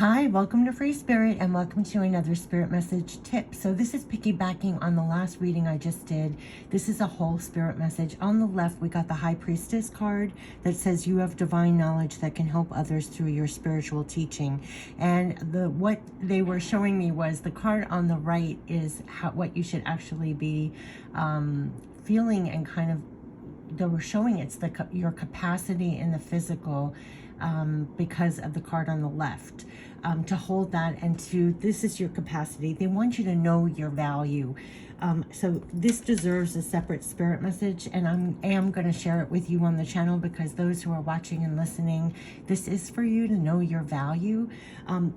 Hi, welcome to Free Spirit and welcome to another Spirit Message tip. So this is piggybacking on the last reading I just did. This is a whole Spirit message. On the left, we got the High Priestess card that says you have divine knowledge that can help others through your spiritual teaching. And what they were showing me was the card on the right is what you should actually be feeling, and kind of they were showing it's your capacity in the physical, because of the card on the left, to hold that, and this is your capacity. They want you to know your value. So this deserves a separate spirit message, and I am going to share it with you on the channel, because those who are watching and listening, this is for you to know your value.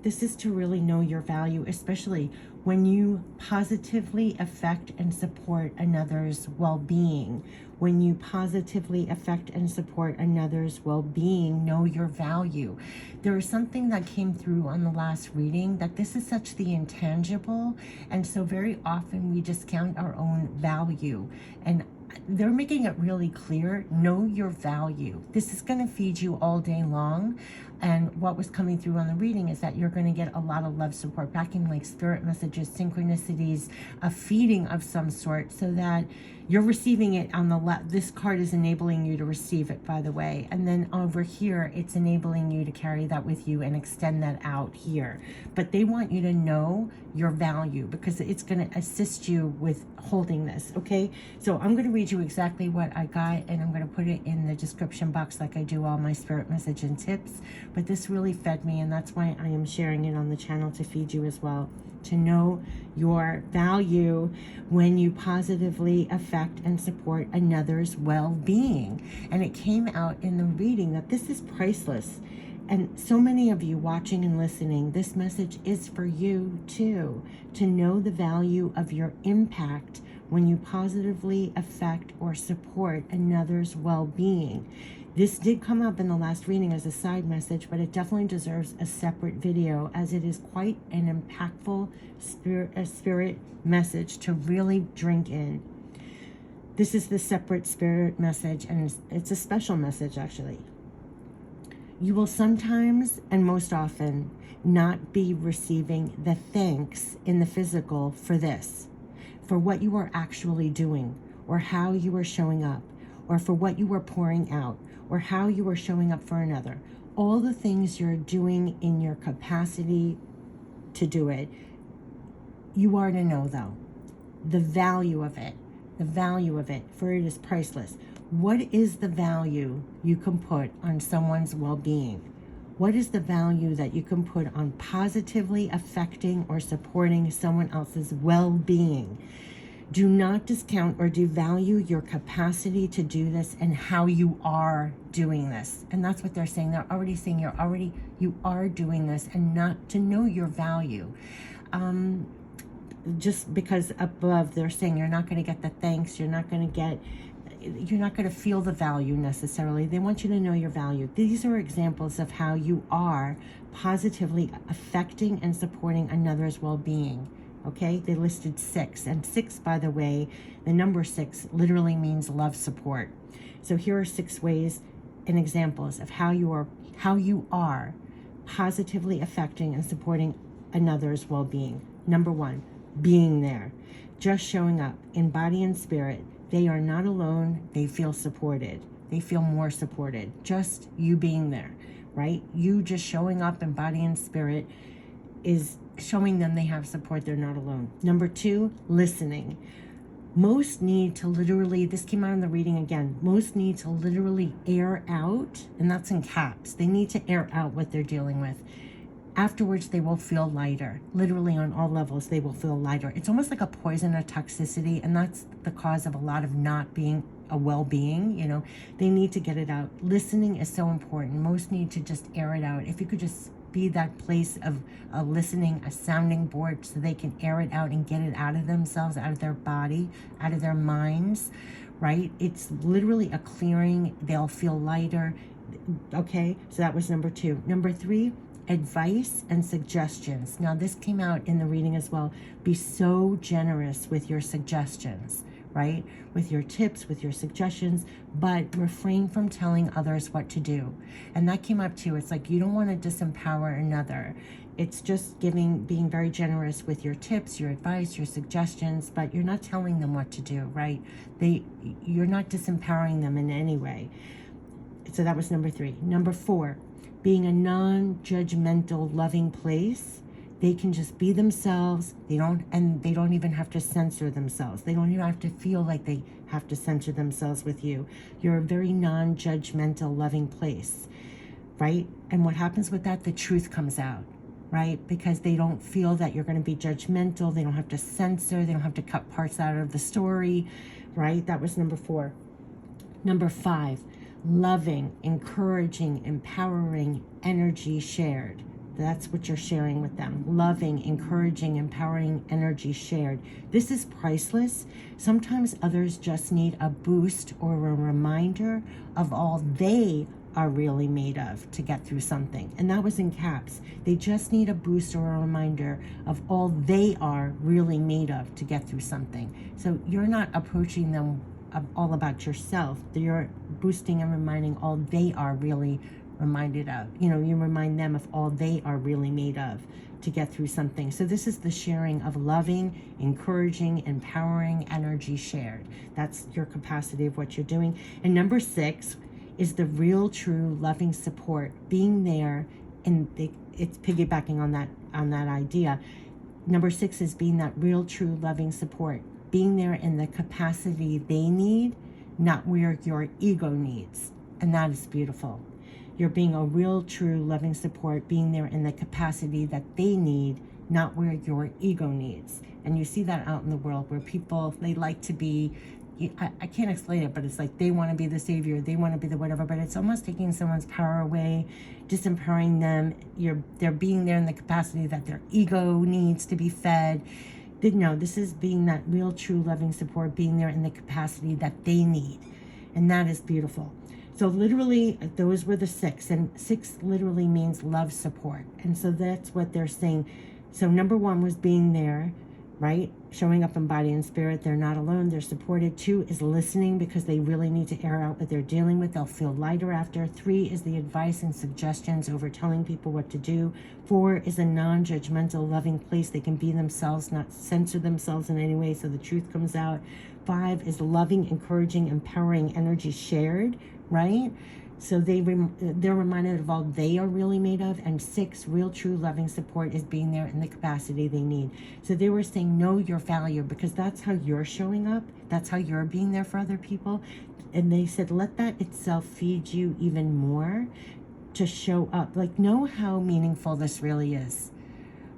This is to really know your value, especially when you positively affect and support another's well-being. When you positively affect and support another's well-being, know your value. There is something that came through on the last reading, that this is such the intangible, and so very often we discount our own value. And they're making it really clear, know your value. This is going to feed you all day long. And what was coming through on the reading is that you're going to get a lot of love, support, backing, like spirit messages, synchronicities, a feeding of some sort, so that you're receiving it on the left. This card is enabling you to receive it, by the way. And then over here, it's enabling you to carry that with you and extend that out here. But they want you to know your value, because it's going to assist you with holding this, okay? So I'm going to read you exactly what I got, and I'm going to put it in the description box like I do all my spirit message and tips. But this really fed me, and that's why I am sharing it on the channel, to feed you as well. To know your value when you positively affect and support another's well-being. And it came out in the reading that this is priceless. And so many of you watching and listening, this message is for you too, to know the value of your impact when you positively affect or support another's well-being. This did come up in the last reading as a side message, but it definitely deserves a separate video, as it is quite an impactful spirit message to really drink in. This is the separate spirit message, and it's a special message, actually. You will sometimes, and most often, not be receiving the thanks in the physical for this, for what you are actually doing, or how you are showing up, or for what you are pouring out, or how you are showing up for another. All the things you're doing in your capacity to do it, you are to know, though, the value of it, for it is priceless. What is the value you can put on someone's well-being? What is the value that you can put on positively affecting or supporting someone else's well-being? Do not discount or devalue your capacity to do this and how you are doing this. And that's what they're saying. They're already saying you are doing this, and not to know your value. Just because above they're saying you're not going to get the thanks, you're not going to feel the value necessarily. They want you to know your value. These are examples of how you are positively affecting and supporting another's well-being. Okay, they listed 6, and 6, by the way, the number 6 literally means love support. So here are 6 ways and examples of how you are positively affecting and supporting another's well-being. Number 1, being there, just showing up in body and spirit. They are not alone. They feel supported. They feel more supported. Just you being there, right? You just showing up in body and spirit is showing them they have support. They're not alone. Number 2, listening. Most need to literally, this came out in the reading again, most need to literally air out, and that's in caps. They need to air out what they're dealing with. Afterwards, they will feel lighter. Literally on all levels, they will feel lighter. It's almost like a poison, a toxicity, and that's the cause of a lot of not being a well-being. You know, they need to get it out. Listening is so important. Most need to just air it out. If you could just be that place of listening, a sounding board, so they can air it out and get it out of themselves, out of their body, out of their minds, right? It's literally a clearing. They'll feel lighter. Okay, so that was number 2. Number 3, advice and suggestions. Now, this came out in the reading as well. Be so generous with your suggestions, right? With your tips, with your suggestions, but refrain from telling others what to do. And that came up too. It's like you don't want to disempower another. It's just being very generous with your tips, your advice, your suggestions, but you're not telling them what to do, right? You're not disempowering them in any way. So that was number 3. Number 4, being a non-judgmental, loving place. They can just be themselves. They don't even have to censor themselves. They don't even have to feel like they have to censor themselves with you. You're a very non-judgmental, loving place, right? And what happens with that? The truth comes out, right? Because they don't feel that you're going to be judgmental. They don't have to censor. They don't have to cut parts out of the story, right? That was number 4. Number 5, loving, encouraging, empowering, energy shared. That's what you're sharing with them. Loving, encouraging, empowering, energy shared. This is priceless. Sometimes others just need a boost or a reminder of all they are really made of to get through something. And that was in caps. They just need a boost or a reminder of all they are really made of to get through something. So you're not approaching them all about yourself. You're boosting and reminding all they are really reminded of. You remind them of all they are really made of to get through something. So this is the sharing of loving, encouraging, empowering energy shared. That's your capacity of what you're doing. And number 6 is the real, true, loving support, being there, and it's piggybacking on that idea. Number 6 is being that real, true, loving support, being there in the capacity they need, not where your ego needs. And that is beautiful. You're being a real, true, loving support, being there in the capacity that they need, not where your ego needs. And you see that out in the world where people, they like to be, I can't explain it, but it's like they want to be the savior, they want to be the whatever, but it's almost taking someone's power away, disempowering them. They're being there in the capacity that their ego needs to be fed. No, this is being that real, true, loving support, being there in the capacity that they need. And that is beautiful. So literally, those were the 6. And 6 literally means love support. And so that's what they're saying. So number 1 was being there, right? Showing up in body and spirit. They're not alone. They're supported. 2 is listening because they really need to air out what they're dealing with. They'll feel lighter after. 3 is the advice and suggestions over telling people what to do. 4 is a non-judgmental, loving place. They can be themselves, not censor themselves in any way so the truth comes out. 5 is loving, encouraging, empowering energy shared, right? So they're reminded of all they are really made of. And 6, real, true, loving support is being there in the capacity they need. So they were saying, know your value, because that's how you're showing up. That's how you're being there for other people. And they said, let that itself feed you even more to show up. Like, know how meaningful this really is.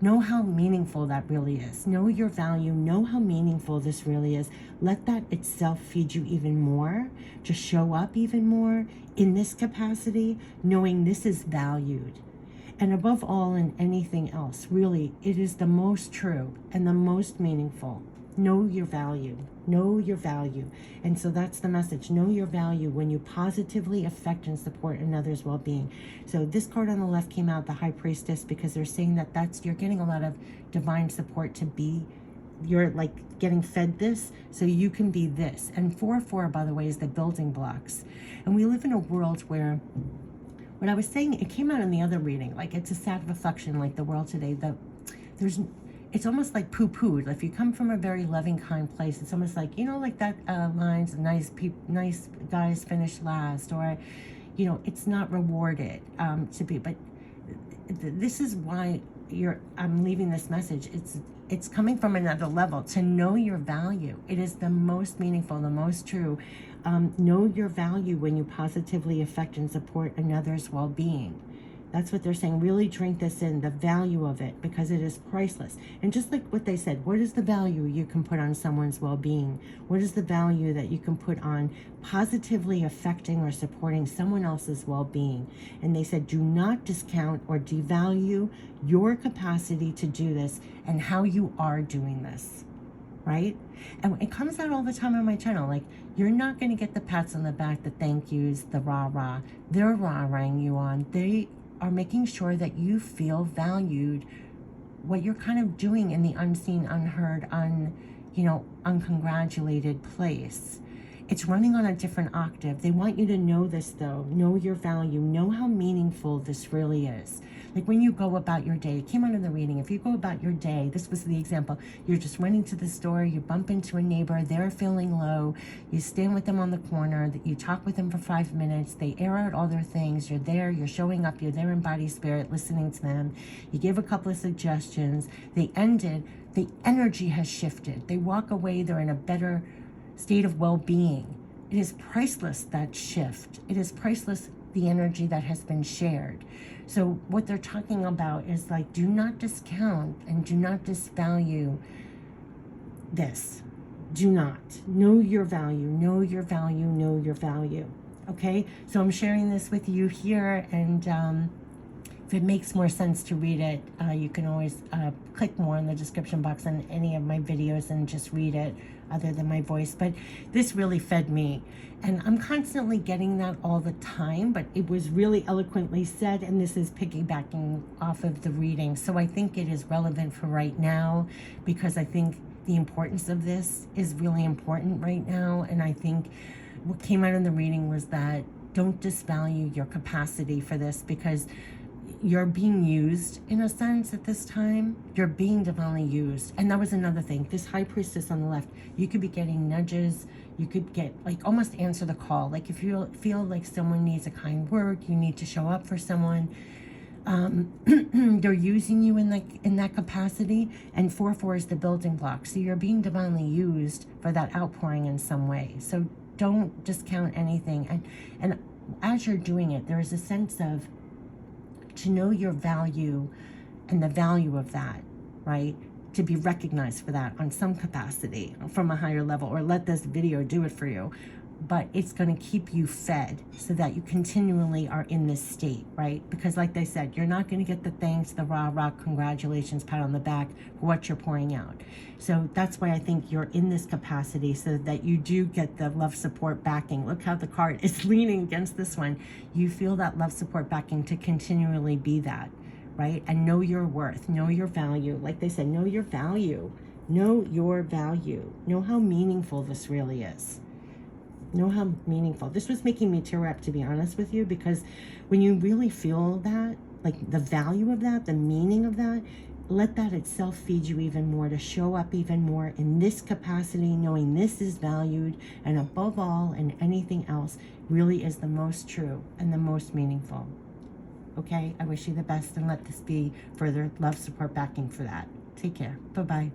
Know how meaningful that really is. Know your value. Know how meaningful this really is. Let that itself feed you even more to show up even more in this capacity, knowing this is valued. And above all and anything else, really, it is the most true and the most meaningful. Know your value. Know your value. And so that's the message. Know your value when you positively affect and support another's well-being. So this card on the left came out, the High Priestess, because they're saying that you're getting a lot of divine support to be, you're like getting fed this so you can be this. And 4-4, by the way, is the building blocks. And we live in a world where, what I was saying, it came out in the other reading, like it's a sad reflection, like the world today, it's almost like poo-pooed. If you come from a very loving, kind place, it's almost like, like that lines, nice guys finish last, or, it's not rewarded to be. But this is why I'm leaving this message. It's coming from another level, to know your value. It is the most meaningful, the most true. Know your value when you positively affect and support another's well-being. That's what they're saying. Really drink this in, the value of it, because it is priceless. And just like what they said, what is the value you can put on someone's well-being? What is the value that you can put on positively affecting or supporting someone else's well-being? And they said, do not discount or devalue your capacity to do this and how you are doing this, right? And it comes out all the time on my channel. Like, you're not going to get the pats on the back, the thank yous, the rah-rah. They're rah-rahing you on. They are making sure that you feel valued, what you're kind of doing in the unseen, unheard, uncongratulated place. It's running on a different octave. They want you to know this, though. Know your value. Know how meaningful this really is. Like when you go about your day, it came out in the reading, if you go about your day, this was the example, you're just running to the store, you bump into a neighbor, they're feeling low, you stand with them on the corner, you talk with them for 5 minutes, they air out all their things, you're there, you're showing up, you're there in body, spirit, listening to them, you give a couple of suggestions, they ended, the energy has shifted, they walk away, they're in a better state of well-being. It is priceless, that shift. It is priceless, the energy that has been shared. So what they're talking about is like, do not discount and do not disvalue this. Do not. Know your value, know your value, know your value. Okay? So I'm sharing this with you here, and if it makes more sense to read it, you can always click more in the description box on any of my videos and just read it other than my voice. But this really fed me. And I'm constantly getting that all the time, but it was really eloquently said, and this is piggybacking off of the reading. So I think it is relevant for right now, because I think the importance of this is really important right now. And I think what came out in the reading was that don't disvalue your capacity for this, because you're being used in a sense at this time. You're being divinely used. And that was another thing. This high priestess on the left, you could be getting nudges. You could get, like, almost answer the call. Like if you feel like someone needs a kind word, you need to show up for someone. They're using you in that capacity. And 4/4 is the building block. So you're being divinely used for that outpouring in some way. So don't discount anything. And as you're doing it, there is a sense of, to know your value and the value of that, right? To be recognized for that on some capacity from a higher level, or let this video do it for you. But it's going to keep you fed so that you continually are in this state, right? Because like they said, you're not going to get the thanks, the rah, congratulations, pat on the back for what you're pouring out. So that's why I think you're in this capacity, so that you do get the love, support, backing. Look how the card is leaning against this one. You feel that love, support, backing to continually be that, right? And know your worth, know your value. Like they said, know your value, know your value, know how meaningful this really is. Know how meaningful. This was making me tear up, to be honest with you, because when you really feel that, like the value of that, the meaning of that, let that itself feed you even more to show up even more in this capacity, knowing this is valued, and above all and anything else really is the most true and the most meaningful. Okay, I wish you the best, and let this be further love, support, backing for that. Take care. Bye-bye.